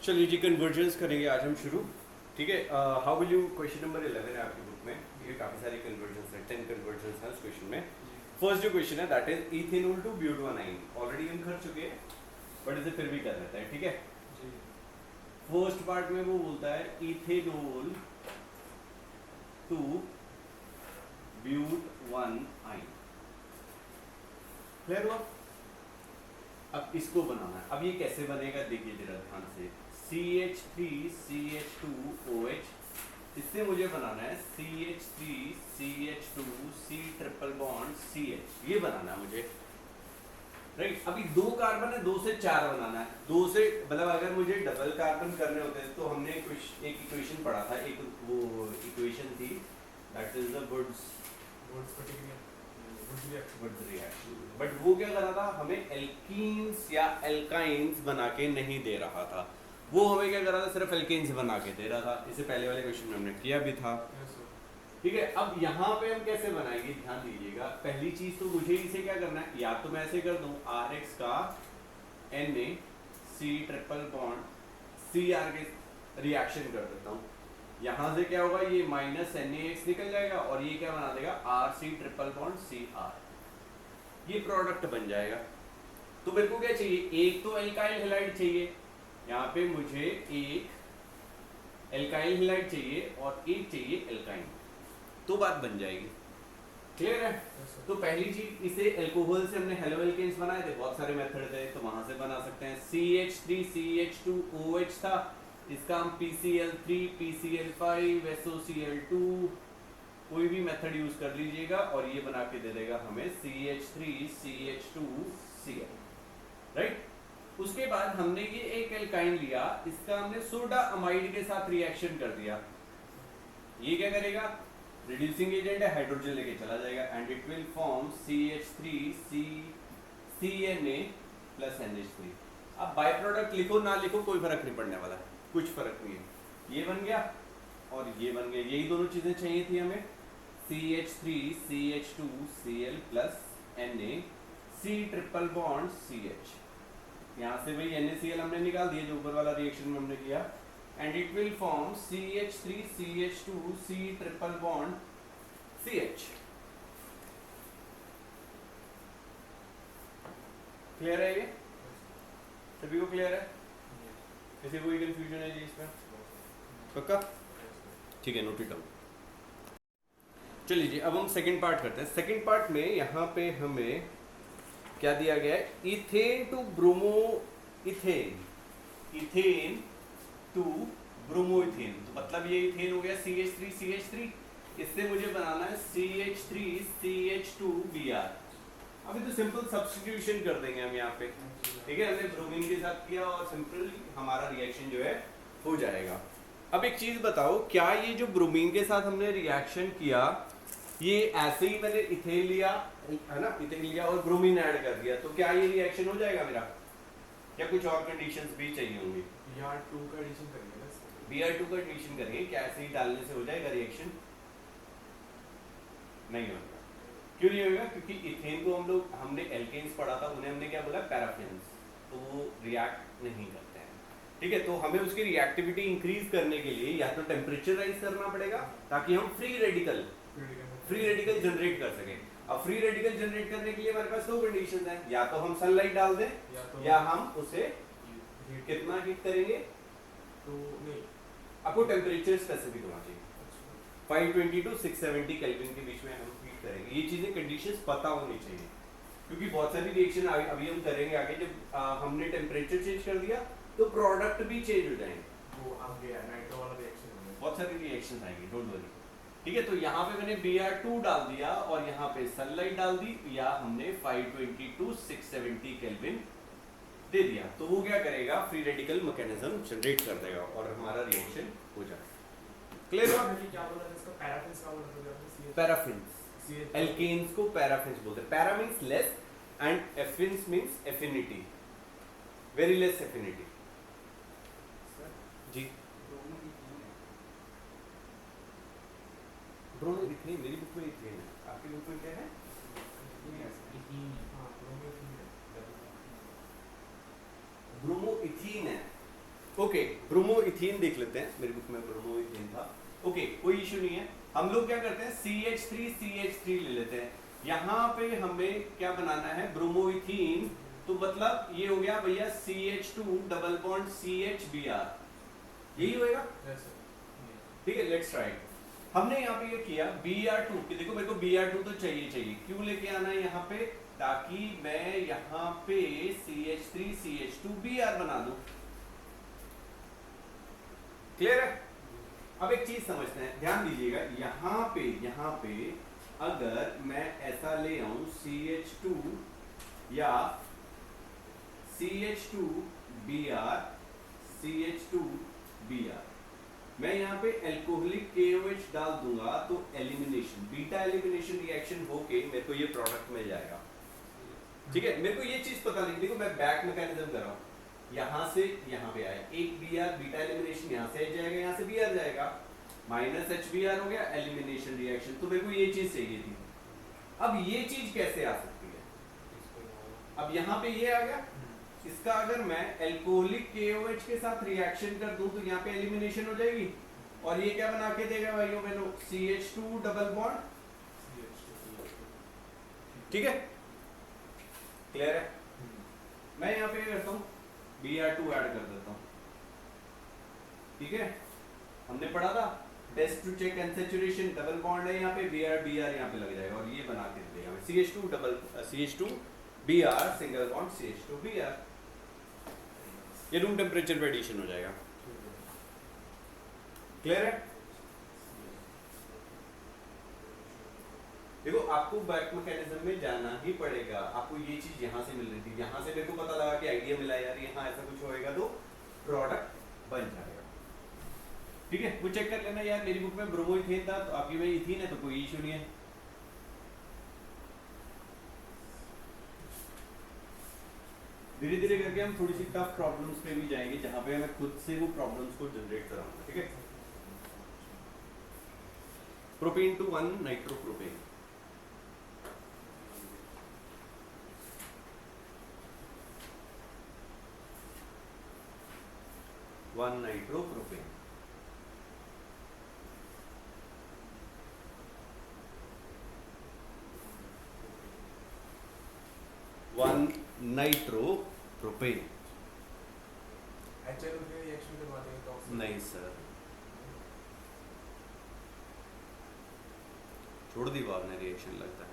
चलिए जी, कन्वर्जेंस करेंगे आज हम शुरू। ठीक है, how will you, question number 11 है आपकी बुक में। ये काफ़ी सारी कन्वर्जेंस है, 10 कन्वर्जेंस है उस क्वेश्चन में। फर्स्ट जो क्वेश्चन है that is ethanol to butanone. Already हम कर चुके हैं बट इसे फिर भी कर लेते हैं। ठीक है, फर्स्ट पार्ट में वो बोलता है इथेनॉल टू ब्यूटानाइन। क्लियर हुआ? अब इसको बनाना है। अब ये कैसे बनेगा देखिए जरा ध्यान से। CH3CH2OH, इससे मुझे बनाना है CH3CH2C ट्रिपल बॉन्ड CH। ये बनाना है मुझे, राइट। अभी दो कार्बन है, 2 से 4 बनाना है। 2 से मतलब अगर मुझे डबल कार्बन करने होते हैं तो हमने एक इक्वेशन पढ़ा था, एक वो इक्वेशन थी that is the Wurtz reaction. But वो क्या कर रहा था, हमें एल्कीन्स या एल्काइंस बना के नहीं दे रहा था। वो हमें क्या कर रहा था, सिर्फ एल्केन्स बना के दे रहा था। इसे पहले वाले क्वेश्चन में हमने किया भी था। ठीक है, अब यहाँ पे हम कैसे बनाएंगे ध्यान दीजिएगा। पहली चीज तो मुझे इसे क्या करना है, या तो मैं ऐसे कर दूं RX का NaC ट्रिपल बॉन्ड Cr के रिएक्शन कर देता हूँ। यहां से क्या होगा, ये -NaX निकल जाएगा और ये क्या बना देगा RC ट्रिपल बॉन्ड Cr। ये प्रोडक्ट बन जाएगा। तो मेरे को क्या चाहिए, एक तो एल्काइल हैलाइड चाहिए। यहाँ पे मुझे एक एल्काइल हैलाइड चाहिए और एक चाहिए एल्काइन, तो बात बन जाएगी। क्लियर है? तो पहली चीज, इसे अल्कोहल से हमने हेलो एल्केन्स बनाए थे, बहुत सारे मेथड थे तो वहां से बना सकते हैं। CH3CH2OH था, इसका हम PCl3 PCl5 SOCl2 कोई भी मेथड यूज कर लीजिएगा और ये बना के दे देगा हमें CH3CH2Cl, राइट। उसके बाद हमने ये एक एल्काइन लिया, इसका हमने सोडा अमाइड के साथ रिएक्शन कर दिया। ये क्या करेगा, रिड्यूसिंग एजेंट है, हाइड्रोजन लेके चला जाएगा and it will form CH3CNA plus NH3। अब बाय प्रोडक्ट लिखो ना लिखो कोई फर्क नहीं पड़ने वाला, कुछ फर्क नहीं है। ये बन गया और ये बन गया, यही दोनों चीजें चाहिए थी हमें। CH3CH2Cl plus NaC triple bond CH। यहाँ से भाई NaCl हमने निकाल दिया जो ऊपर वाला रिएक्शन में हमने किया, and it will form CH3CH2C triple bond CH। Clear है ये? सभी को क्लियर है? किसी कोई कंफ्यूजन है जी इसमें? पक्का? ठीक है, नोट इट डाउन। चलिए जी, अब हम सेकंड पार्ट करते हैं। सेकंड पार्ट में यहाँ पे हमें क्या दिया गया है, ethane to bromo ethane, ethane to bromo ethane. तो मतलब ये इथेन हो गया CH3CH3, इससे मुझे बनाना है CH3CH2Br। अभी तो सिंपल सब्स्टिट्यूशन कर देंगे हम यहाँ पे। ठीक है, हमने ब्रोमीन के साथ किया और सिंपल हमारा रिएक्शन जो है हो जाएगा। अब एक चीज बताओ, क्या ये जो ब्रोमीन के साथ हमने रिएक्शन किया, ये ऐसे ही मैंने इथेन लिया है ना, इथेन लिया और ब्रोमीन ऐड कर दिया, तो क्या ये रिएक्शन हो जाएगा मेरा, या कुछ और कंडीशंस भी चाहिए होंगी? Br2 का एडिशन करेंगे ना। Br2 का एडिशन करेंगे, क्या ऐसे ही डालने से हो जाएगा रिएक्शन? नहीं होगा। क्यों नहीं होगा? क्योंकि इथेन को हमने एल्केन्स पढ़ा था, उन्हें हमने क्या बोला, पैराफिन्स, तो वो रिएक्ट नहीं करते हैं। ठीक है, तो हमें उसकी रिएक्टिविटी इंक्रीज करने के लिए या तो टेम्परेचर राइज करना पड़ेगा ताकि हम फ्री रेडिकल जनरेट कर सकें। अब फ्री रेडिकल जनरेट करने के लिए हमारे पास दो कंडीशन है, या तो हम सनलाइट डाल दें या हम उसे कितना हीट करेंगे, तो नहीं, आपको टेम्परेचर स्पेसिफिक होना चाहिए। 520 to 670 केल्विन के बीच में हम हीट करेंगे। ये चीजें कंडीशंस पता होनी चाहिए, क्योंकि बहुत सारी रिएक्शन अभी हम करेंगे आगे। जब हमने टेम्परेचर चेंज कर दिया तो प्रोडक्ट भी चेंज हो जाएंगे, वो अब गया नाइट्रो वाला रिएक्शन हो गया। बहुत सारी रिएक्शन आएंगी, डोंट वरी। ठीक है, तो यहाँ पे मैंने Br2 डाल दिया और यहाँ पे सनलाइट डाल दी, या हमने 520 to 670 केल्विन दे दिया, तो वो क्या करेगा, फ्री रेडिकल मैकेनिज्म जनरेट कर देगा और हमारा रिएक्शन हो जाएगा। क्लियर हुआ? क्या बोला था इसका, पैराफिन्स का बोला था आपने? पैराफिन्स, एल्केन्स को पैराफिन्स बोलते हैं। Para means less and affins means affinity, very less affinity. जी, ब्रोमो इथेन मेरी बुक में इथेन है, आपकी बुक में क्या है? हाँ, ब्रोमीन है। ब्रोमो इथीन है। ओके ब्रोमोइथेन देख लेते हैं, मेरी बुक में ब्रोमोइथेन था। ओके कोई इशू नहीं है। हम लोग क्या करते हैं CH3 ले लेते हैं। यहाँ पे हमें क्या बनाना है ब्रोमोइथेन, तो मतलब ये हो गया भैया CH2 डबल बॉन्ड CHBr, यही होएगा। ठीक है लेट्स ट्राई। हमने यहाँ पे ये किया Br2 कि देखो मेरे को Br2 तो चाहिए, क्यों लेके आना है यहाँ पे, ताकि मैं यहाँ पे CH3 CH2 Br बना दूं। क्लियर है। अब एक चीज समझते हैं, ध्यान दीजिएगा, यहाँ पे अगर मैं ऐसा ले आऊं CH2 या CH2Br मैं यहाँ पे एल्कोहलिक KOH डाल दूंगा तो एलिमिनेशन, बीटा एलिमिनेशन रिएक्शन होके मेरे को ये प्रोडक्ट मिल जाएगा। ठीक है, मेरे को ये चीज पता नहीं, देखो मैं बैक मैकेनिज्म कर रहा हूँ, यहाँ से यहाँ पे आया एक Br, बीटा एलिमिनेशन यहाँ से जाएगा, यहाँ से Br जाएगा, माइनस HBr हो गया, एलिमिनेशन रिएक्शन। तो मेरे को ये चीज चाहिए थी। अब ये चीज कैसे आ सकती है, अब यहाँ पे ये आ गया, इसका अगर मैं एल्कोहलिक KOH के साथ रिएक्शन कर दूं तो यहाँ पे एलिमिनेशन हो जाएगी, और ये क्या बना के देगा भाइयों बहनों, CH2 डबल बॉन्ड। ठीक है, क्लियर है। मैं यहाँ पे क्या करता हूँ Br2 ऐड कर देता हूँ। ठीक है, हमने पढ़ा था test to check unsaturation, double bond है यहाँ पे, Br यहाँ पे लग जाएगा और ये बना के देगा CH2 Br single bond CH2 Br, ये रूम टेम्परेचर पे एडिशन हो जाएगा। क्लियर है। देखो आपको बैक मैकेनिज्म में जाना ही पड़ेगा, आपको ये चीज यहाँ से मिल रही थी, यहाँ से मेरे को पता लगा कि आइडिया मिला यार यहाँ ऐसा कुछ होएगा तो प्रोडक्ट बन जाएगा। ठीक है, वो चेक कर लेना यार, मेरी बुक में ब्रोमोइथेन था तो आपकी में इथीन है, तो कोई इशू नहीं है। धीरे धीरे करके हम थोड़ी सी टफ प्रॉब्लम्स पे भी जाएंगे, जहां पे मैं खुद से वो प्रॉब्लम्स को जनरेट कराऊंगा। ठीक है, propane to 1 nitropropane, one nitropropane, one nitropropane. Reaction करवा देंगे तो नहीं सर, छोड़ दी बात ने रिएक्शन लगता है।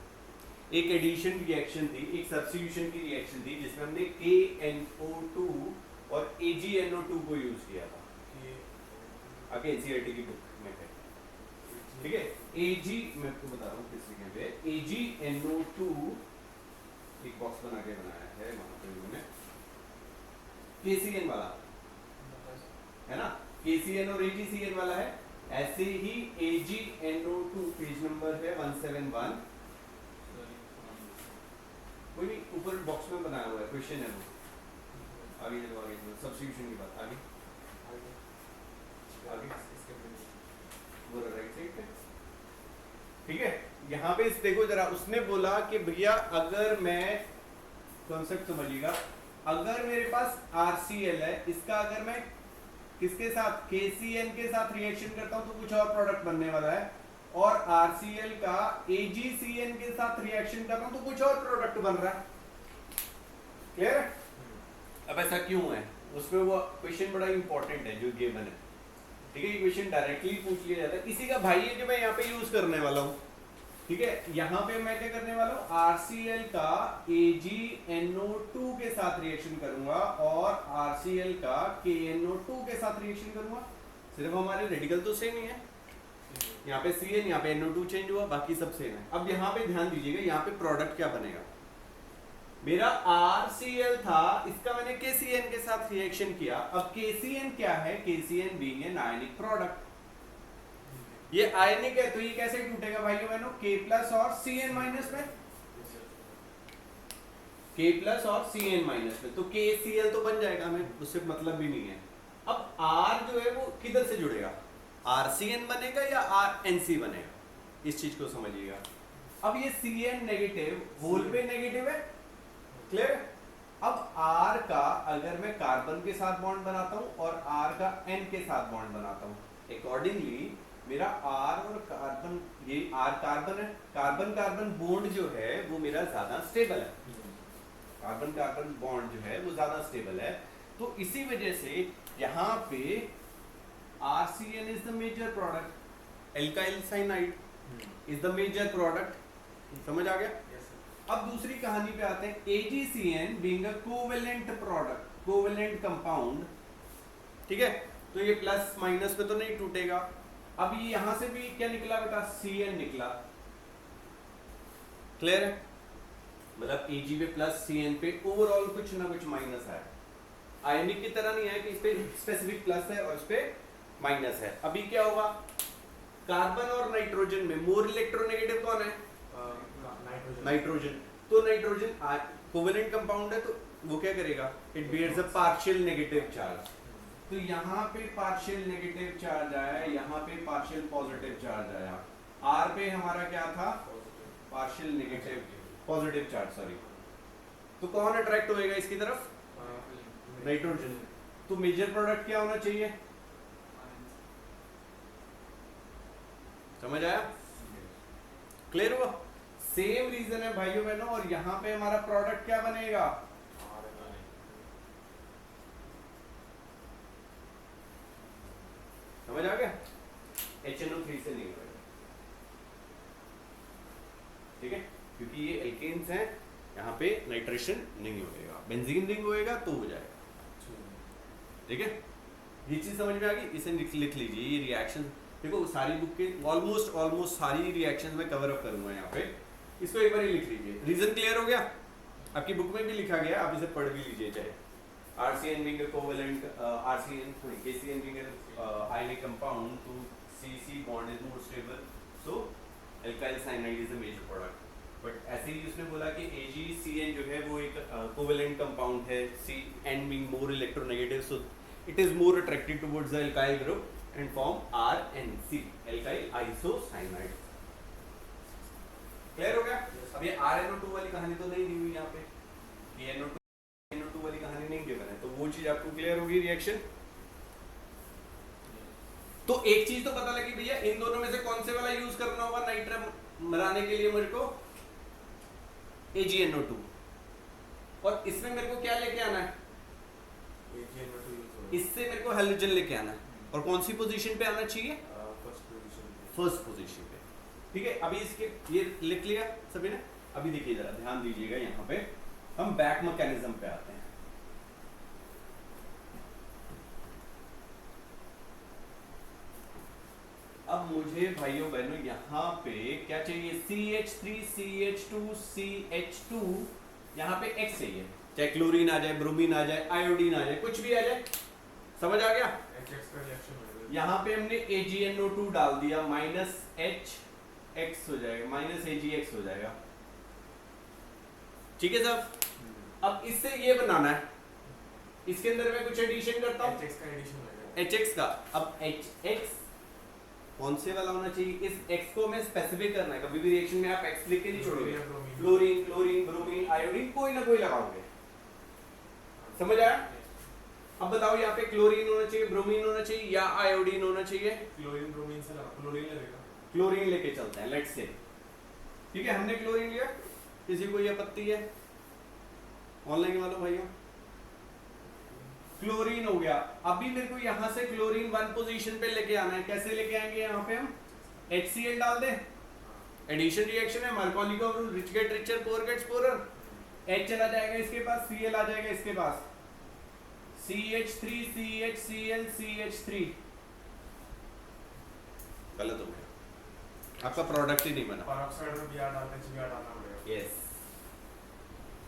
एक एडिशन रिएक्शन थी, एक सब्स्टिट्यूशन की रिएक्शन थी जिसमें हमने KNO2 और AgNO2 को यूज किया था। आगे NCERT की बुक में है। ठीक है, Ag मैं आपको बता रहा हूँ किस जगह पे, AgNO2 एक बॉक्स बना के बनाया है वहां पे उन्होंने, KCN वाला है ना, KCN और AgCN वाला है, ऐसे ही AgNO2 पेज नंबर है 171, कोई नहीं ऊपर बॉक्स में बनाया हुआ है, क्वेश्चन है वो। आगे चलो, आगे चलो, सब्स्टिट्यूशन की बात, आगे वो राइट साइड पे। ठीक है, यहाँ पे देखो जरा, उसने बोला कि भैया अगर मैं, कॉन्सेप्ट समझिएगा, अगर मेरे पास RCl है, इसका अगर मैं किसके साथ KCN के साथ रिएक्शन करता हूं तो कुछ और प्रोडक्ट बनने वाला है, और RCl का AgCN के साथ रिएक्शन कर रहा हूं तो कुछ और प्रोडक्ट बन रहा है। क्लियर है। अब ऐसा क्यों है, उसमें वो क्वेश्चन बड़ा इंपॉर्टेंट है जो गिवन है। ठीक है, ये क्वेश्चन डायरेक्टली पूछ लिया जाता है, इसी का भाई है जो मैं यहाँ पे यूज करने वाला हूँ। ठीक है, यहाँ पे मैं क्या करने वाला हूँ, RCl का AgNO2 के साथ रिएक्शन करूंगा और RCl का KNO2 के साथ रिएक्शन करूंगा, सिर्फ हमारे रेडिकल तो सेम ही है, यहाँ पे CN, यहाँ पे NO2 चेंज हुआ, बाकी सब सेम है। अब यहाँ पे ध्यान दीजिएगा, यहाँ पे प्रोडक्ट क्या बनेगा, मेरा RCl था, इसका मैंने KCN के साथ रिएक्शन किया। अब KCN क्या है, KCN being an ionic product, ये आयनिक है तो ये कैसे टूटेगा भाइयों बहनों, K प्लस और Cn माइनस में, K प्लस और Cn माइनस में, तो KCl तो बन जाएगा, हमें उससे मतलब भी नहीं है। अब R जो है वो किधर से जुड़ेगा, RCN बनेगा या RNC बनेगा, इस चीज को समझिएगा। अब ये Cn नेगेटिव होल पे नेगेटिव है, क्लियर। अब R का अगर मैं कार्बन के साथ बॉन्ड बनाता हूं और R का N के साथ बॉन्ड बनाता हूं, अकॉर्डिंगली मेरा R और कार्बन, ये R कार्बन है, कार्बन कार्बन बॉन्ड जो है वो मेरा ज्यादा स्टेबल है, कार्बन कार्बन बॉन्ड जो है वो ज्यादा स्टेबल है। तो इसी वजह से यहाँ पे RCN is the major product, alkyl cyanide is the major product, समझ आ गया? Yes, sir. अब दूसरी कहानी पे आते हैं, AgCN being a covalent product, covalent compound, ठीक है, तो ये प्लस माइनस पे तो नहीं टूटेगा। अब ये यहां से भी क्या निकला बेटा, Cn निकला, क्लियर है? मतलब Ag पे प्लस Cn पे ओवरऑल कुछ ना कुछ माइनस है, आयनिक की तरह नहीं है कि इस पे स्पेसिफिक प्लस है और इस पे माइनस है। अभी क्या होगा, कार्बन और नाइट्रोजन में मोर इलेक्ट्रोनेगेटिव कौन है? नाइट्रोजन। नाइट्रोजन। तो नाइट्रोजन कोवेलेंट कंपाउंड है, तो वो क्या करेगा, it bears a partial negative charge. तो यहाँ पे पार्शियल नेगेटिव चार्ज आया, यहाँ पे पार्शियल पॉजिटिव चार्ज आया। आर पे हमारा क्या था, partial negative positive charge, sorry. तो कौन अट्रैक्ट होएगा इसकी तरफ, नाइट्रोजन। तो मेजर प्रोडक्ट क्या होना चाहिए, समझ आया, क्लियर हुआ? सेम रीजन है भाइयों बहनों, और यहां पे हमारा प्रोडक्ट क्या बनेगा, समझ आ गया? HNO3 से नहीं होगा, ठीक है, क्योंकि ये एल्केन्स हैं, यहाँ पे नाइट्रेशन नहीं होएगा, बेंजीन रिंग होएगा तो हो जाएगा, ठीक है? ये चीज समझ में आ गई? इसे लिख लीजिए, ये रिएक्शन देखो सारी बुक के ऑलमोस्ट सारी रिएक्शंस में कवर अप करूंगा यहाँ पे, इसको एक बार ही लिख लीजिए। रीजन क्लियर हो गया? आपकी बुक में भी लिखा गया, आप इसे पढ़ भी लीजिए, चाहे RCN being a covalent, KCN being a ionic compound, to CC bond is more stable, so alkyl cyanide is the major product. But ऐसे ही उसने बोला कि AgCN जो है वो एक कोवेलेंट कंपाउंड है, CN being more electronegative, so it is more attracted towards the alkyl group and form RNC, alkyl isocyanide. Clear हो गया? अब ये RNO2 वाली कहानी तो नहीं दी हुई यहाँ पे, ये NO2 वाली कहानी नहीं गिवन है, तो वो चीज आपको क्लियर होगी रिएक्शन। तो एक चीज तो पता लगी भैया, इन दोनों में से कौन से वाला यूज करना होगा नाइट्रम बनाने के लिए मेरे को, AgNO2, और इसमें मेरे को क्या लेके आना है, इससे मेरे को हैलोजन लेके आना है, और कौन सी पोजीशन पे आना चाहिए, फर्स्ट पोजीशन पे, ठीक है? अभी इसके ये लिख लिया सभी ने। अभी देखिए जरा ध्यान दीजिएगा, यहाँ पे हम बैक मैकेनिज्म पे आते हैं। अब मुझे भाइयों बहनों यहाँ पे क्या चाहिए, CH3 CH2 CH2, यहाँ पे X चाहिए, चाहे क्लोरीन आ जाए, ब्रोमीन आ जाए, आयोडीन आ जाए, कुछ भी आ जाए, समझ आ गया? यहाँ पे हमने AgNO2 डाल दिया, -HX हो जाएगा, -AgX हो जाएगा, ठीक है साहब? अब इससे ये बनाना है, इसके अंदर मैं कुछ एडिशन करता हूँ, HX का। अब HX कौन से वाला होना चाहिए, इस X को मैं स्पेसिफिक करना है, कभी भी रिएक्शन में आप X लिख के नहीं छोड़ोगे, क्लोरीन क्लोरीन ब्रोमीन आयोडीन कोई ना कोई लगाओगे, समझ आया? अब बताओ यहाँ पे क्लोरीन होना चाहिए, ब्रोमीन होना चाहिए, या आयोडीन होना चाहिए? क्लोरीन ब्रोमीन से लगा, क्लोरीन लगेगा, क्लोरीन लेके चलते हैं, लेट्स से, ठीक है? हमने क्लोरीन लिया, किसी को ये आपत्ति है? ऑनलाइन वालों भाइयों, क्लोरीन हो गया। अभी मेरे को यहाँ से क्लोरीन 1 पोजीशन पे लेके आना है, कैसे लेके आएंगे? यहाँ पे हम HCl डाल दें, एडिशन रिएक्शन है, Markovnikov rule, rich get richer, poor gets poorer, H चला जाएगा इसके पास, Cl आ जाएगा इसके पास, CH3 CHCl CH3, गलत हो गया, आपका प्रोडक्ट ही नहीं बना। पेरोक्साइड में Br डालते हैं, Br डालना पड़ेगा। Yes,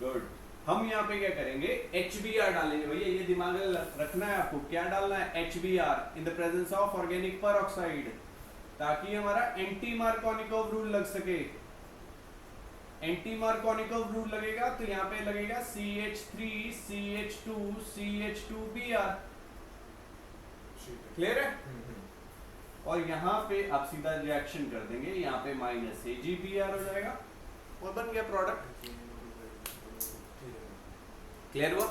good. हम यहाँ पे क्या करेंगे, HBr डालेंगे भैया, ये दिमाग में रखना है आपको, क्या डालना है, HBr in the presence of organic peroxide, ताकि हमारा एंटी मार्कोनिकोव रूल लग सके। एंटी मार्कोनिकोव रूल लगेगा तो यहाँ पे लगेगा CH3 CH2 CH2Br, क्लियर है? और यहाँ पे आप सीधा रिएक्शन कर देंगे, यहाँ पे -AgBr हो जाएगा और बन गया प्रोडक्ट, क्लियर हुआ?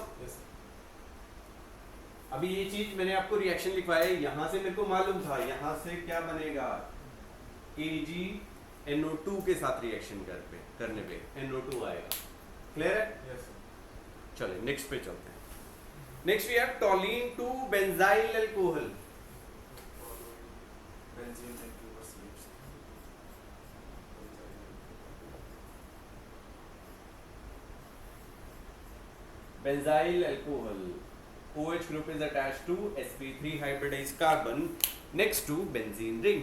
अभी ये चीज मैंने आपको रिएक्शन लिखवाया है, यहाँ से मेरे को मालूम था, यहाँ से क्या बनेगा, AgNO2 के साथ रिएक्शन करने पे NO2 आएगा। क्लियर है? यस चलिए नेक्स्ट पे चलते हैं। Next we have toluene to benzyl alcohol. Benzene and to slips Benzyl alcohol, OH group is attached to sp3 hybridized carbon next to benzene ring।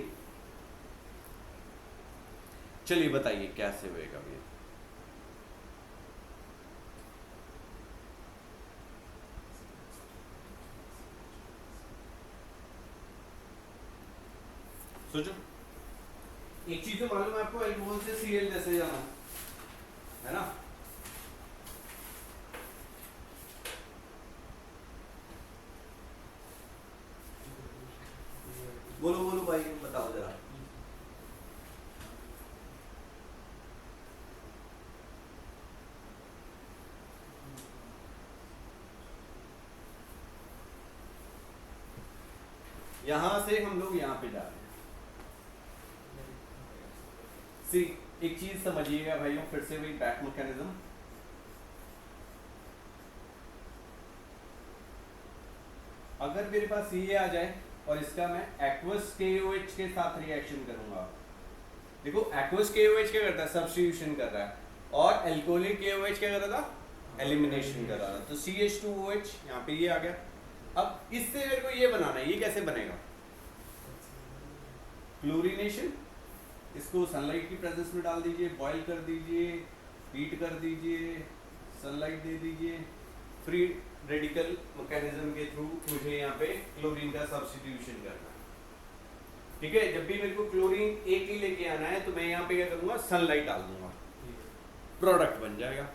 चलिए बताइए कैसे होएगा ये। सोचो, एक चीज तो मालूम है आपको, अल्कोहल से Cl जैसे जाना है ना। बोलो बोलो भाई, बताओ जरा। यहां से हम लोग यहाँ पे जा रहे हैं। सी, एक चीज समझिएगा भाइयों, फिर से वही बैक मैकेनिज्म। अगर मेरे पास ये आ जाए और इसका मैं एक्वस KOH के साथ रिएक्शन करूंगा, देखो एक्वस KOH क्या करता है, सब्स्टिट्यूशन कर रहा है, और एल्कोहलिक KOH क्या कर रहा था, एलिमिनेशन कर रहा था। तो CH2OH यहाँ पे ये आ गया। अब इससे मेरे को ये बनाना है, ये कैसे बनेगा, क्लोरीनेशन। इसको सनलाइट की प्रेजेंस में डाल दीजिए, बॉईल कर दीजिए, हीट कर दीजिए, सनलाइट दे दीजिए, फ्री रेडिकल मैकेनिज्म के थ्रू मुझे यहाँ पे क्लोरीन का सब्स्टिट्यूशन करना है। ठीक है, जब भी मेरे को क्लोरीन एक ही लेके आना है तो मैं यहाँ पे क्या करूंगा, सनलाइट डाल दूंगा, प्रोडक्ट बन जाएगा।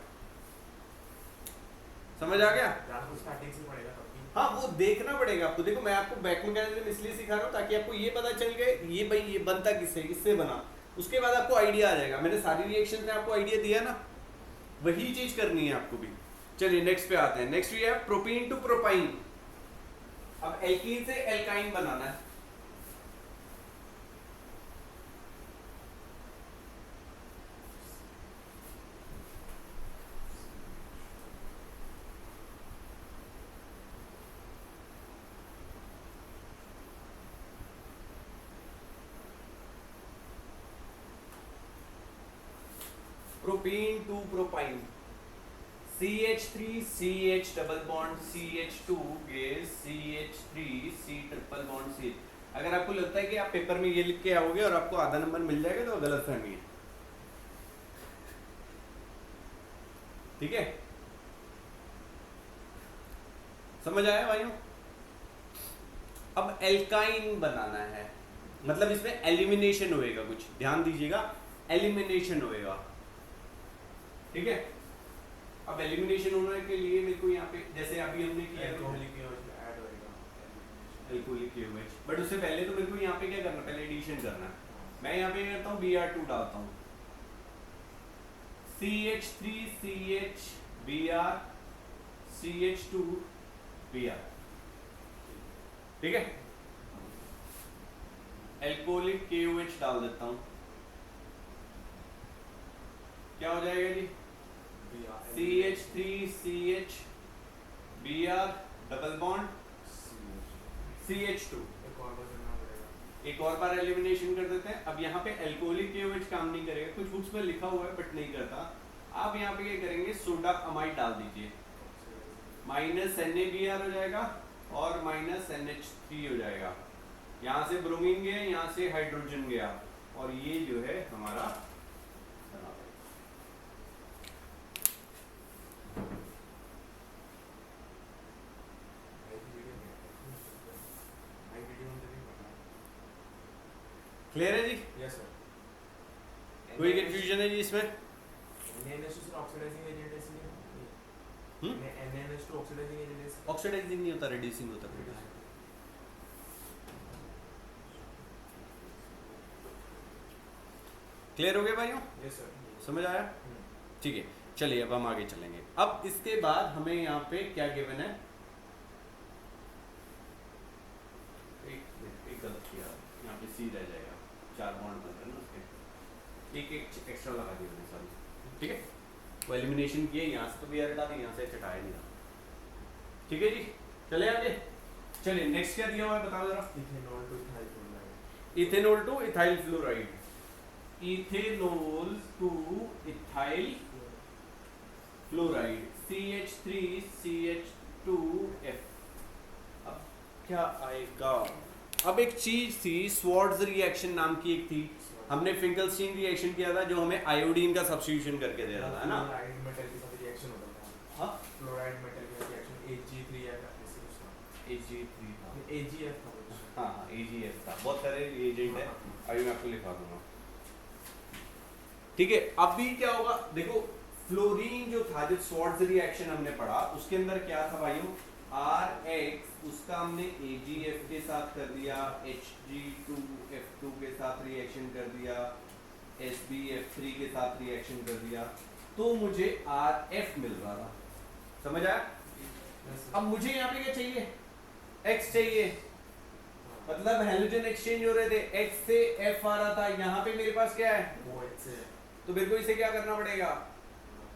समझ आ गया? स्टार्टिंग से पड़ेगा तब भी। हाँ, वो देखना पड़ेगा आपको। देखो मैं आपको बैक मैकेनिज्म इसलिए सिखा रहा हूँ ताकि आपको ये पता चल गए ये भाई ये बनता किससे, इससे बना, उसके बाद आपको आइडिया आ जाएगा। मैंने सारी रिएक्शन में आपको आइडिया दिया ना, वही चीज करनी है आपको भी। चलिए नेक्स्ट पे आते हैं। Next we have propene to propyne. अब एल्कीन से एल्काइन बनाना है। Propene to propyne, CH3 CH double bond CH2 gas CH3 C triple bond C। अगर आपको लगता है कि आप पेपर में ये लिख के आओगे और आपको आधा नंबर मिल जाएगा तो गलत फहमी है। ठीक है, समझ आया भाइयों? अब एल्काइन बनाना है, मतलब इसमें एलिमिनेशन होएगा, कुछ ध्यान दीजिएगा, एलिमिनेशन होएगा। ठीक है, अब एलिमिनेशन होने के लिए मेरे को यहाँ पे जैसे अभी हमने किया एल्कोहलिक KOH ऐड होएगा, एल्कोहलिक KOH, बट उससे पहले तो मेरे को यहाँ पे क्या करना, पहले एडिशन करना है। मैं यहाँ पे करता हूँ Br2 डालता हूँ, CH3 CH Br CH2 Br। ठीक है, एल्कोहलिक KOH डाल देता हूँ, क्या हो जाएगा जी, CH3 CH Br double bond CH2। एक और बार एलिमिनेशन कर देते हैं। अब यहाँ पे एल्कोहलिक KOH काम नहीं करेगा, कुछ बुक्स में लिखा हुआ है बट नहीं करता। आप यहाँ पे क्या करेंगे, सोडा अमाइड डाल दीजिए, माइनस NaBr हो जाएगा और माइनस NH3 हो जाएगा। यहाँ से ब्रोमीन गया, यहाँ से हाइड्रोजन गया, और ये जो है हमारा क्लियर है जी? Yes sir. कोई कंफ्यूजन है जी इसमें? NaNH2 ऑक्सीडाइजिंग एजेंट है इसलिए। NaNH2 ऑक्सीडाइजिंग एजेंट है। ऑक्सीडाइजिंग नहीं होता, रिड्यूसिंग होता है। क्लियर हो गया भाइयों? Yes sir. समझ आया? ठीक है, चलिए अब हम आगे चलेंगे। अब इसके बाद हमें यहाँ पे क्या गिवन है, सी रह जाएगा, 4 बॉन्ड बन रहे हैं ना उसके, एक एक्स्ट्रा लगा दिया मैंने, सॉरी। ठीक है, वो एलिमिनेशन किए, यहाँ से तो बी आर हटा दी, यहाँ से एच हटाया नहीं था। ठीक है जी, चले आगे। चलिए नेक्स्ट क्या दिया हुआ है बताओ जरा। Ethanol two ethyl ethanol two ethyl fluoride. Fluoride, ethanol two ethyl fluoride CH3CH2F। अब क्या आएगा? अब एक चीज थी स्वार्ट्ज रिएक्शन नाम की, एक थी, हमने फिंकलस्टीन रिएक्शन किया था जो हमें आयोडीन का सब्स्टिट्यूशन करके दे रहा था, है ना? फ्लोराइड मेटल के साथ रिएक्शन होता था। हाँ, फ्लोराइड मेटल के साथ रिएक्शन Ag3 या ऐसे कुछ था। Ag3 था, AgF था कुछ। हाँ AgF था, बहुत सारे रिएजेंट है, अभी मैं आपको लिखा दूंगा। ठीक है, अभी क्या होगा देखो, फ्लोरीन जो था, जो स्वार्ट्ज रिएक्शन हमने पढ़ा, उसके अंदर क्या था भाइयों, Rx, उसका हमने AgF के साथ कर दिया, Hg2F2 के साथ रिएक्शन कर दिया, SbF3 के साथ रिएक्शन कर दिया, तो मुझे Rf मिल रहा था। समझ आया? अब मुझे यहाँ पे क्या चाहिए, X चाहिए, मतलब हैलोजन एक्सचेंज हो रहे थे, X से F आ रहा था, यहाँ पे मेरे पास क्या है, वो H से तो मेरे को इसे क्या करना पड़ेगा,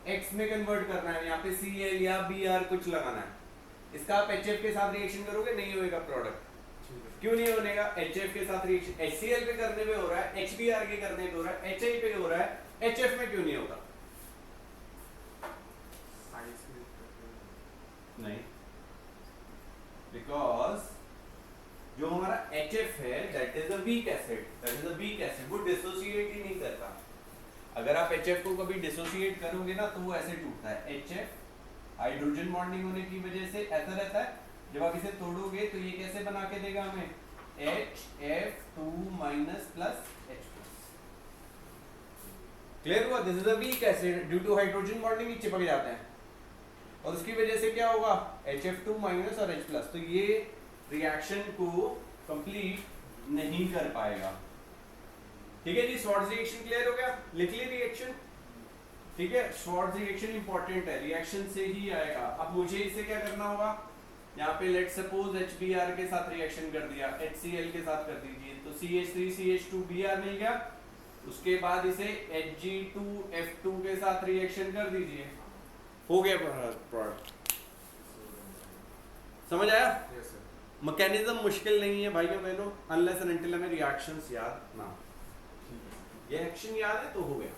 X में कन्वर्ट करना है, यहाँ पे Cl या Br कुछ लगाना है। इसका आप HF के साथ रिएक्शन करोगे, नहीं होएगा प्रोडक्ट। क्यों नहीं होनेगा? HF के साथ रिएक्शन HCl पे करने में हो रहा है, HBr के करने पे हो रहा है, HI पे हो रहा है, HF में क्यों नहीं होगा? नहीं, बिकॉज जो हमारा HF है that is a weak acid, वो डिसोसिएट ही नहीं करता। अगर आप HF को कभी डिसोसिएट करोगे ना तो वो ऐसे टूटता है। HF हाइड्रोजन बॉन्डिंग होने की वजह से ऐसा रहता है, जब आप इसे तोड़ोगे तो ये कैसे बना के देगा हमें, HF2- प्लस H+। क्लियर हुआ? This is a weak acid, due to hydrogen bonding ही चिपक जाते हैं, और उसकी वजह से क्या होगा, HF2- और H+, तो ये रिएक्शन को कंप्लीट नहीं कर पाएगा। ठीक है जी, स्वार्ट्ज रिएक्शन क्लियर हो गया? लिख ली रिएक्शन? ठीक है, स्वार्ट्ज रिएक्शन इंपॉर्टेंट है, रिएक्शन से ही आएगा। अब मुझे इसे क्या करना होगा, यहाँ पे लेट सपोज HBr के साथ रिएक्शन कर दिया, HCl के साथ कर दीजिए, तो CH3CH2Br मिल गया। उसके बाद इसे Hg2F2 के साथ रिएक्शन कर दीजिए, हो गया प्रोडक्ट। समझ आया? Yes sir. मैकेनिज्म मुश्किल नहीं है भाइयों बहनों, अनलेस एंड अनटिल हमें रिएक्शंस याद ना, ये एक्शन याद है तो हो गया,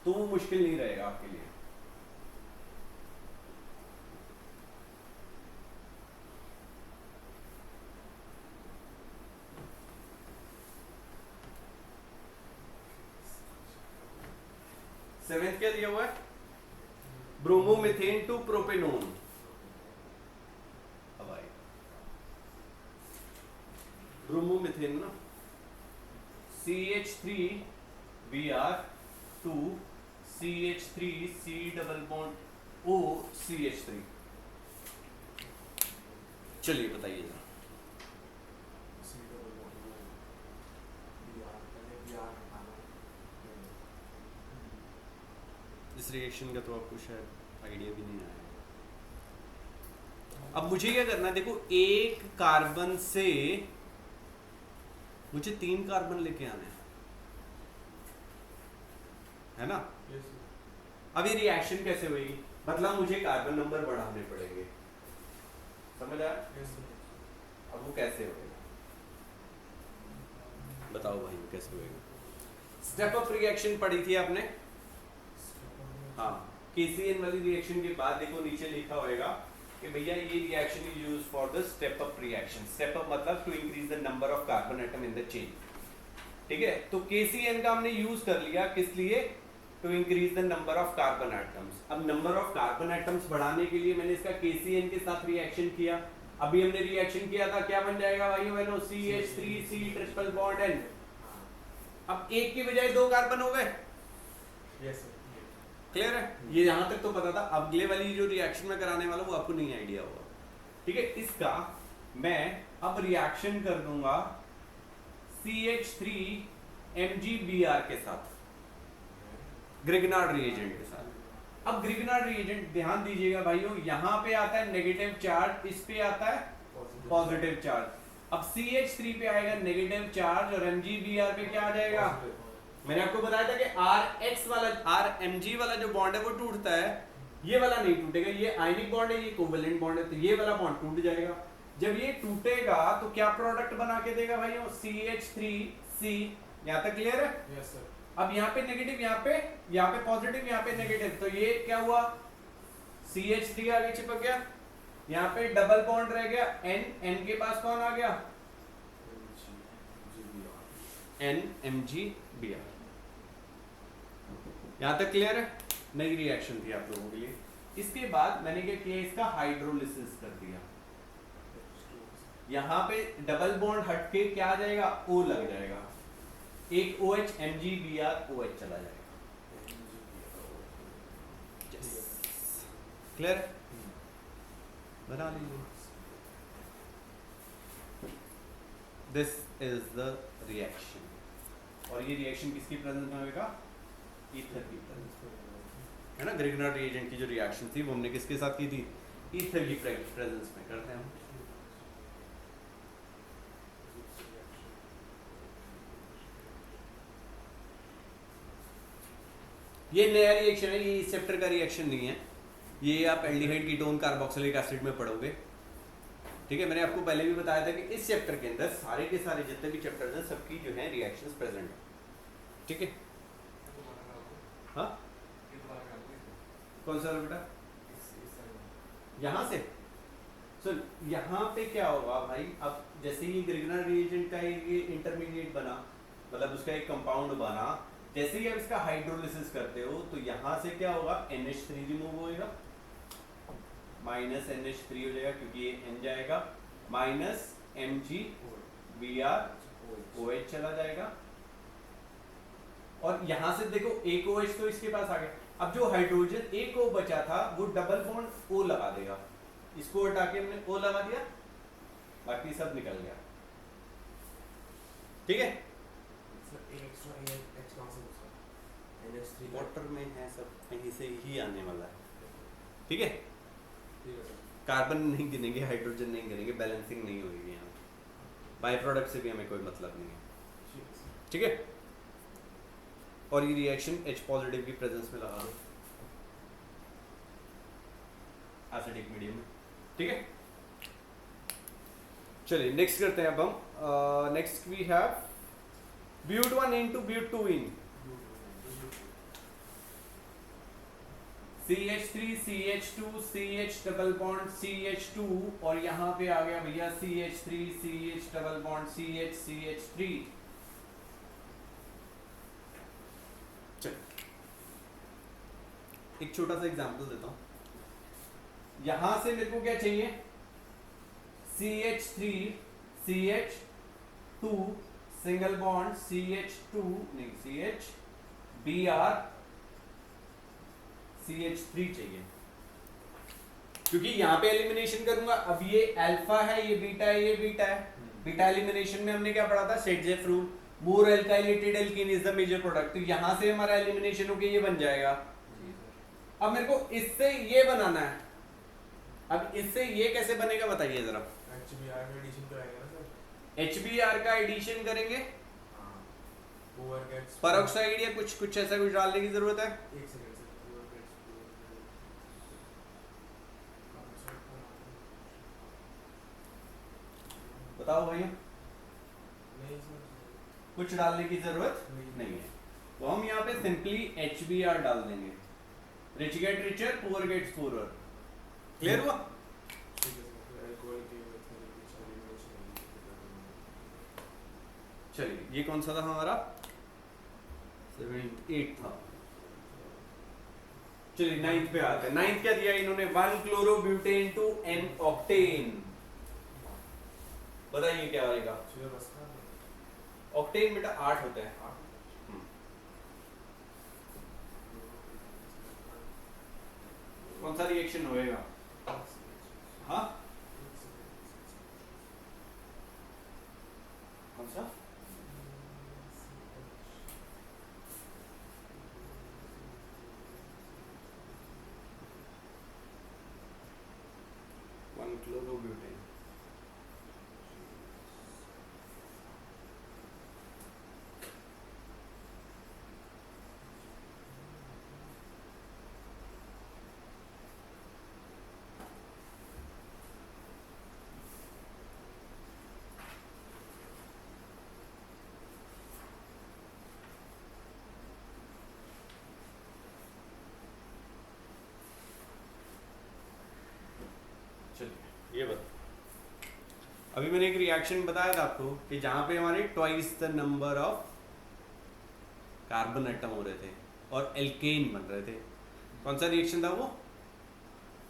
तो वो मुश्किल नहीं रहेगा आपके लिए। सेवेंथ क्या दिया हुआ है, ब्रोमोमीथेन टू प्रोपेनोन। अब आएगा ब्रोमोमीथेन ना, CH3Br2 CH3C=OCH3। चलिए बताइए जरा। इस रिएक्शन का तो आपको शायद आइडिया भी नहीं आया। अब मुझे क्या करना है, देखो एक कार्बन से मुझे 3 कार्बन लेके आने हैं, है ना? अब ये रिएक्शन कैसे हुई, मतलब मुझे कार्बन नंबर बढ़ाने पड़ेंगे, समझ आया? अब वो कैसे होगा, बताओ भाई वो कैसे होगा? स्टेप अप रिएक्शन पढ़ी थी आपने? हाँ, KCN वाली रिएक्शन के बाद देखो नीचे लिखा होगा कि भैया ये reaction is used for the step up reaction. Step up मतलब to increase the number of carbon atom in the chain. ठीक है, तो KCN का हमने यूज कर लिया, किस लिए? To increase the number of carbon atoms. अब नंबर ऑफ कार्बन एटम्स बढ़ाने के लिए मैंने इसका KCN के साथ रिएक्शन किया। अभी हमने रिएक्शन किया था, क्या बन जाएगा भाइयों बहनों, CH3C∁N। अब एक की बजाय 2 कार्बन हो गए। Yes sir. क्लियर है? ये यहां तक तो पता था, अगले वाली जो रिएक्शन में कराने वाला वो आपको नहीं आइडिया होगा। ठीक है, इसका मैं अब रिएक्शन कर दूंगा CH3MgBr के साथ, ग्रिग्नार्ड रिएजेंट के साथ। अब ग्रिग्नार्ड रिएजेंट ध्यान दीजिएगा भाइयों, यहां पे आता है नेगेटिव चार्ज, इस पे आता है पॉजिटिव चार्ज। अब CH3 पे आएगा नेगेटिव चार्ज और MgBr पे क्या आ जाएगा? मैंने आपको बताया था कि RH वाला RMg वाला जो बॉन्ड है वो टूटता है, ये वाला नहीं टूटेगा, ये आयनिक बॉन्ड है, ये कोवेलेंट बॉन्ड है, तो ये वाला बॉन्ड टूट जाएगा। जब ये टूटेगा तो क्या प्रोडक्ट बना के देगा भाई? CH3C। यहाँ तक क्लियर है? Yes sir. अब यहाँ पे नेगेटिव, यहाँ पे पॉजिटिव, यहाँ पे नेगेटिव, तो ये क्या हुआ? CH3 आगे चिपक गया, यहाँ पे डबल बॉन्ड रह गया, N के पास कौन आ गया? NMgBr। यहां तक क्लियर है? नई रिएक्शन थी आप लोगों के लिए। इसके बाद मैंने क्या किया, इसका हाइड्रोलिसिस कर दिया। यहां पे डबल बॉन्ड हट के क्या आ जाएगा? O लग जाएगा, एक OH MgBr OH चला जाएगा। क्लियर है? बना लीजिए। दिस इज द रिएक्शन, और ये रिएक्शन किसकी प्रेजेंस में होगा? ईथर की प्रेजेंस में, है ना। ग्रिग्नर रिएजेंट की जो रिएक्शन थी वो हमने किसके साथ की थी? ईथर की प्रेजेंस में करते हैं हम। ये नया रिएक्शन है, ये इस चैप्टर का रिएक्शन नहीं है, ये आप एल्डिहाइड कीटोन कार्बोक्सिलिक एसिड में पढ़ोगे। ठीक है, मैंने आपको पहले भी बताया था कि इस चैप्टर के अंदर सारे के सारे जितने भी चैप्टर्स हैं सबकी जो है रिएक्शंस प्रेजेंट है। ठीक है, हाँ कौन सा बेटा? यहाँ से यहाँ पे क्या होगा भाई? अब जैसे ही ग्रिग्नर रिएजेंट का ये इंटरमीडिएट बना, मतलब उसका एक कंपाउंड बना, जैसे ही आप इसका हाइड्रोलिसिस करते हो तो यहाँ से क्या होगा? NH3 रिमूव होएगा, माइनस NH3 हो जाएगा क्योंकि ये N जाएगा, माइनस MgBr OH चला जाएगा, और यहां से देखो एक OH तो इसके पास आ गया। अब जो हाइड्रोजन एक O बचा था वो डबल बॉन्ड O लगा देगा, इसको हटा के हमने O लगा दिया, बाकी सब निकल गया। ठीक है, वाटर में है, सब कहीं से ही आने वाला है। ठीक है, कार्बन नहीं गिनेंगे, हाइड्रोजन नहीं गिनेंगे, बैलेंसिंग नहीं होगी यहाँ, बाय प्रोडक्ट से भी हमें कोई मतलब नहीं है। ठीक है, और ये रिएक्शन H पॉजिटिव की प्रेजेंस में लगा दो एसिडिक मीडियम में। ठीक है, चलिए नेक्स्ट करते हैं अब हम। Next we have but 1 into but 2 ene CH3 CH2 CH double bond CH2, और यहाँ पे आ गया भैया CH3 CH double bond CH CH3। एक छोटा सा एग्जांपल देता हूं। यहां से मेरे को क्या चाहिए? CH3 CH2 single bond CH2 नहीं CHBr CH3 चाहिए, क्योंकि यहां पे एलिमिनेशन करूंगा। अब ये अल्फा है, ये बीटा है, ये बीटा है। बीटा एलिमिनेशन में हमने क्या पढ़ा था? Saytzeff rule, more alkylated alkene is the major product. तो यहां से हमारा एलिमिनेशन होके ये बन जाएगा। अब मेरे को इससे ये बनाना है, अब इससे ये कैसे बनेगा बताइए जरा। HBr में एडिशन कराएंगे ना सर? HBr का एडिशन करेंगे, हाँ, ओवर गेट्स पेरोक्साइड या कुछ ऐसा कुछ डालने की जरूरत है? एक सेकंड सर, ओवर गेट्स बताओ भैया, नहीं सर, कुछ डालने की जरूरत नहीं है, तो हम यहाँ पे सिंपली HBr डाल देंगे। Rich get richer, poor gets poorer. Clear हुआ? ठीक है सर। अल्कोहल की चलिए, ये कौन सा था हमारा? 8 था। चलिए 9th पे आते हैं। 9th क्या दिया इन्होंने? 1 क्लोरोब्यूटेन टू N ऑक्टेन। बताइए क्या आएगा? ऑक्टेन बेटा 8 होता है। कौन सा रिएक्शन होएगा? हाँ, कौन सा? क्लोरोब्यूटेन ये बता, अभी मैंने एक रिएक्शन बताया था आपको कि जहां पे हमारे twice the number of carbon atom हो रहे थे और एल्केन बन रहे थे। कौन सा रिएक्शन था वो?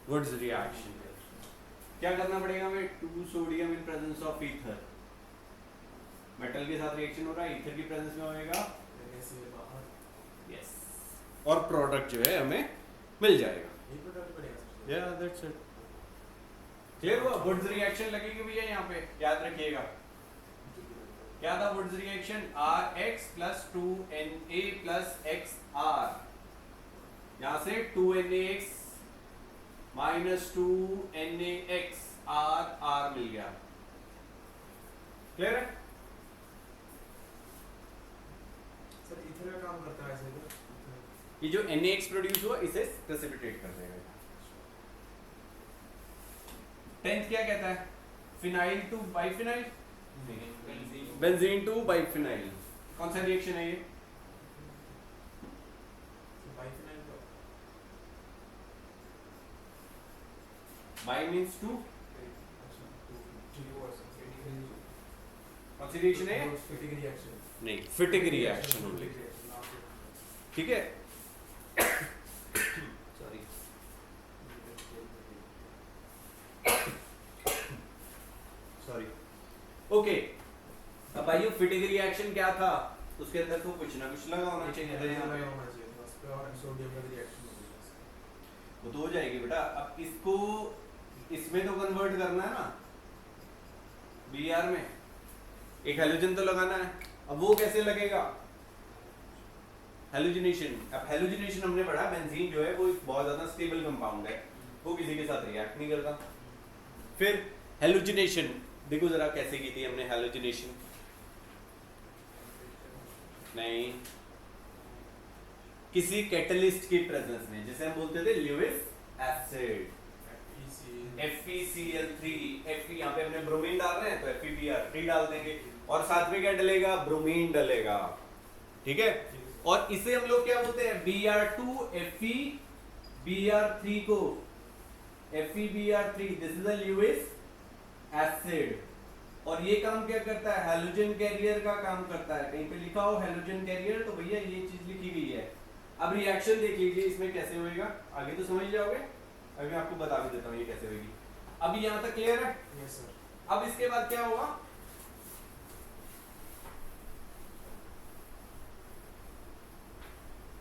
Wurtz reaction. क्या करना पड़ेगा हमें? 2 sodium in presence of ether, metal के साथ रिएक्शन हो रहा है, ईथर की प्रेजेंस में होएगा, NaCl बाहर, यस, और प्रोडक्ट जो है हमें मिल जाएगा। ये प्रोडक्ट बनेगा सर। या दैट्स इट। क्लियर हुआ? वुड्स रिएक्शन लगेगी भैया यहाँ पे, याद रखिएगा। क्या था Wurtz reaction? Rx plus 2Na plus XR, यहाँ से 2NaX minus 2NaX R मिल गया। क्लियर है? सर इथर का काम करता है ऐसे तो ये जो NaX प्रोड्यूस हुआ इसे प्रेसिपिटेट कर देगा। 10th क्या कहता है? Phenyl to biphenyl, benzene to biphenyl. कौन सा रिएक्शन है ये? बाइफिनाइल का बाई मीन्स टू, अच्छा तो कौन सी रिएक्शन है? फिटिंग रिएक्शन नहीं, फिटिंग रिएक्शन ओनली। ठीक है, सॉरी। Sorry, okay. अब भाइयों फिटिंग रिएक्शन क्या था? उसके अंदर तो कुछ ना कुछ लगा होना चाहिए था यहाँ पे। और सोडियम का रिएक्शन वो तो हो जाएगी बेटा। अब इसको इसमें तो कन्वर्ट करना है ना, Br में एक हैलोजन तो लगाना है। अब वो कैसे लगेगा? हैलोजिनेशन। अब हैलोजिनेशन हमने पढ़ा, बेंजीन जो है वो बहुत ज्यादा स्टेबल कंपाउंड है, वो किसी के साथ रिएक्ट नहीं करता। फिर हैलोजिनेशन देखो जरा कैसे की थी हमने हैलोजिनेशन। नहीं, किसी कैटलिस्ट की प्रेजेंस में, जिसे हम बोलते थे ल्यूइस एसिड, FeCl3। Fe यहाँ पे हमने ब्रोमीन डाल रहे हैं तो FeBr3 डाल देंगे, और साथ में क्या डलेगा? ब्रोमीन डलेगा। ठीक है, और इसे हम लोग क्या बोलते हैं? Br2 FeBr3 को FeBr3, this is a Lewis acid. और ये काम क्या करता है? हैलोजन कैरियर का काम करता है। कहीं पे लिखा हो हैलोजन कैरियर तो भैया ये चीज लिखी गई है। अब रिएक्शन देख लीजिए इसमें कैसे होएगा, आगे तो समझ जाओगे। अभी मैं आपको बता भी देता हूँ ये कैसे होगी। अभी यहाँ तक क्लियर है? Yes sir. अब इसके बाद क्या होगा?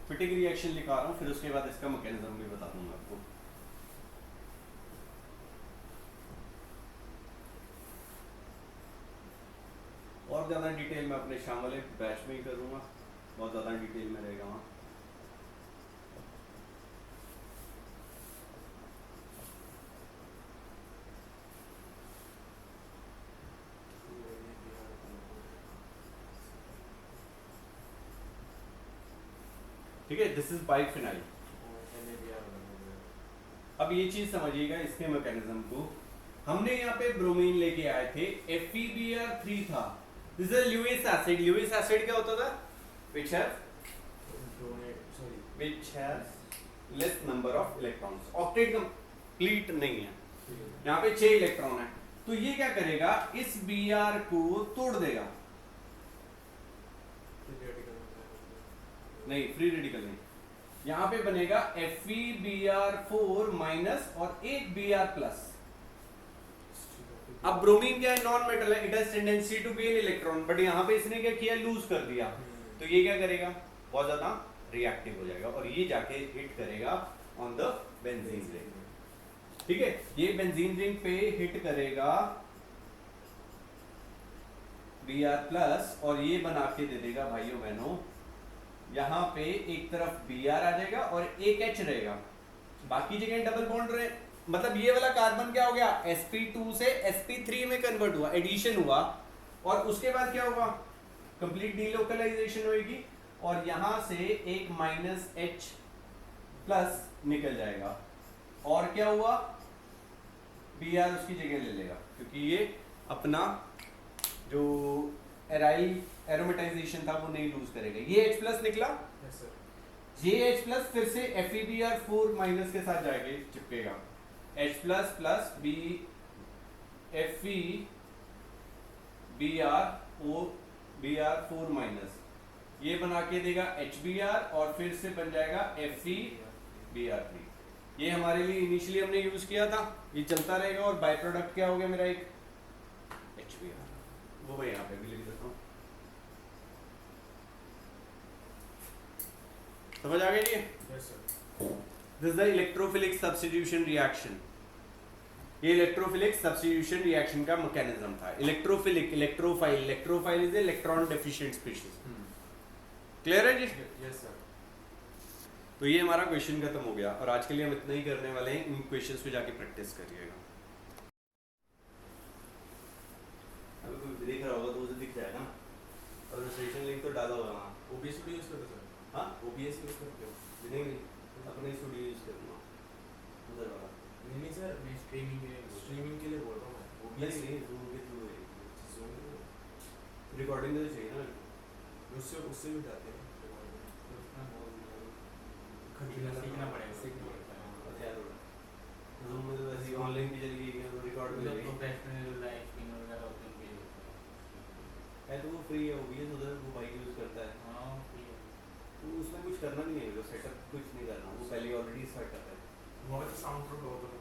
फिटिंग रिएक्शन लिखा रहा हूँ, फिर उसके बाद इसका मैकेनिज्म भी बता दूंगा आपको। और ज्यादा डिटेल में अपने शाम वाले बैच में ही करूंगा, बहुत ज्यादा डिटेल में रहेगा वहाँ। ठीक है, दिस इज बाइफिनाइल। अब ये चीज समझिएगा, इसके मैकेनिज्म को। हमने यहाँ पे ब्रोमीन लेके आए थे, FeBr3 था, this is Lewis acid. Lewis acid क्या होता था? which has less number of electrons, octet complete नहीं है, यहाँ पे 6 इलेक्ट्रॉन है। तो ये क्या करेगा? इस Br को तोड़ देगा। नहीं, फ्री रेडिकल नहीं, यहाँ पे बनेगा FeBr4 माइनस और एक Br प्लस। अब ब्रोमीन क्या है? नॉन मेटल है, it has tendency to gain electron, but यहाँ पे इसने क्या किया? लूज कर दिया। तो ये क्या करेगा? बहुत ज्यादा रिएक्टिव हो जाएगा और ये जाके हिट करेगा ऑन द बेंजीन रिंग। ठीक है, ये बेंजीन रिंग पे हिट करेगा Br प्लस और ये बना के दे देगा भाइयों बहनों, यहाँ पे एक तरफ Br आ जाएगा और एक H रहेगा, बाकी जगह डबल बॉन्ड रहे। मतलब ये वाला कार्बन क्या हो गया? sp2 से sp3 में कन्वर्ट हुआ, एडिशन हुआ, और उसके बाद क्या होगा? कंप्लीट डीलोकलाइजेशन होगी और यहां से एक माइनस H प्लस निकल जाएगा। और क्या हुआ? Br उसकी जगह ले लेगा, क्योंकि ये अपना जो एराइल एरोमेटाइजेशन था वो नहीं लूज करेगा। ये H प्लस निकला, यस सर। ये H प्लस फिर से FeBr4 माइनस के साथ जाके चिपकेगा। H plus plus B FE BR4 minus, ये बना के देगा HBr और फिर से बन जाएगा FE BR3। ये हमारे लिए इनिशियली हमने यूज किया था, ये चलता रहेगा और बाय प्रोडक्ट क्या हो गया मेरा एक HBr, वो मैं यहाँ पे भी लिख देता हूँ। समझ आ गई ये? Yes sir. This is the electrophilic substitution reaction. ये इलेक्ट्रोफिलिक सब्स्टिट्यूशन रिएक्शन का मैकेनिज्म था। Electrophilic, electrophile, electrophile is electron deficient species. Clear है जी? Yes sir. तो ये हमारा क्वेश्चन खत्म हो गया और आज के लिए हम इतना ही करने वाले हैं। इन क्वेश्चंस पे जाके प्रैक्टिस करिएगा। अभी कोई देख रहा होगा तो उसे दिख जाएगा ना, और रजिस्ट्रेशन लिंक तो डाला हुआ है वहाँ। OBS स्टूडियो यूज करते हो सर? हाँ, OBS यूज करते हो? नहीं अपने स्टूडियो यूज करूँगा उधर वाला। नहीं सर, मैं स्ट्रीमिंग के लिए बोल रहा हूँ मैं। OBS नहीं Zoom के थ्रू है, Zoom रिकॉर्डिंग तो चाहिए ना। उससे भी जाते हैं। सीखना पड़ेगा। Zoom में तो वैसे ऑनलाइन भी चली गई है, तो रिकॉर्ड भी चलेगी। प्रोफेशनल लाइव स्ट्रीम वगैरह होते हैं उनके लिए। है तो वो फ्री है, OBS उधर वो भाई यूज करता है, हाँ ठीक है। तो उसमें कुछ करना नहीं है, सेटअप कुछ नहीं करना, वो पहले ऑलरेडी सेटअप है। वहाँ पे तो साउंड प्रूफ होता है।